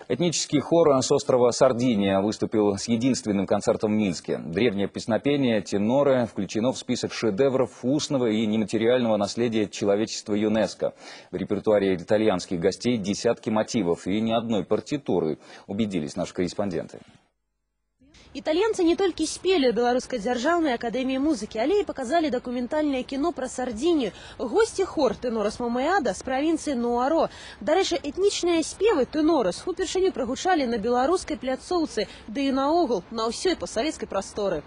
Этнический хор с острова Сардиния выступил с единственным концертом в Минске. Древнее песнопение «Теноры» включено в список шедевров устного и нематериального наследия человечества ЮНЕСКО. В репертуаре итальянских гостей десятки мотивов и ни одной партитуры, убедились наши корреспонденты. Итальянцы не только спели Белорусской державной академии музыки, але и показали документальное кино про Сардинию. Гости хор «Тенорос Мамеада» с провинции Нуаро. Дарэчы, этничные спевы «Тенорос» упершыню прогучали на белорусской пляцоўцы, да и наогул на ўсёй постсоветской просторы.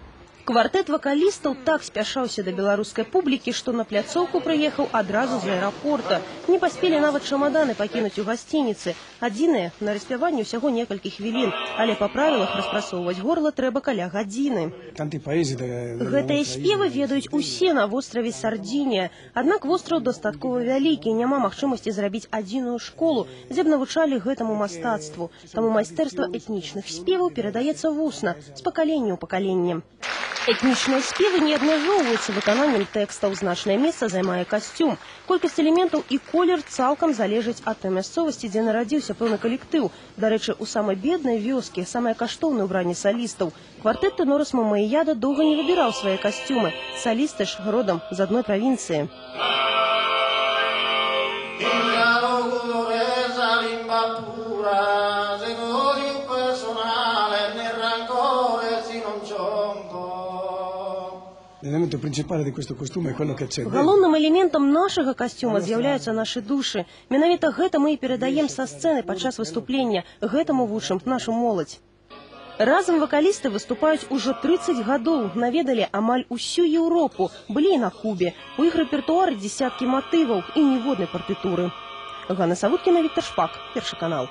Квартэт вокалистов так спяшаўся до белорусской публики, что на пляцоўку приехал одразу з аэропорта. Не поспели нават чемоданы покинуть у гостиницы. Адзінае, на распяванне всего некалькі хвілін, але по правилах распрацоўваць горло трэба каля гадзіны. Гэтыя спевы ведаюць усе на вострове Сардиния. Аднак востраў дастаткова вялікі, няма магчымасці зрабіць адзіную школу, дзе б навучалі гэтаму мастацтву. Таму майстэрства этнічных спеваў перадаецца вусна, з пакалення ў пакаленне. Этнічныя спевы не абмяжоўваюцца выкананнем тэкстаў. Значнае месца займае касцюм. Колькасць элементаў і колер цалкам залежыць ад той мясцовасці, дзе нарадзіўся пэўны калектыў. Дарэчы, у самай беднай вёскі самае каштоўнае ўбранне салістаў. Квартэт «Тенорос Мамеада» доўга не выбіраў свае касцюмы. Салісты ж родам з адной правінцыі. Галоўным элементом нашего костюма з'яўляюцца нашы душы. Менавіта гэта мы і перадаем са сцэны падчас выступлення. Гэтаму вучым нашу моладзь. Разам вокалисты выступаюць ужо 30 гадоў, наведалі амаль усю Еўропу, былі і на Кубе. У іх рэпертуары десяткі матываў і ніводнай партытуры. Ганна Савуткіна, Віктор Шпак, Першы канал.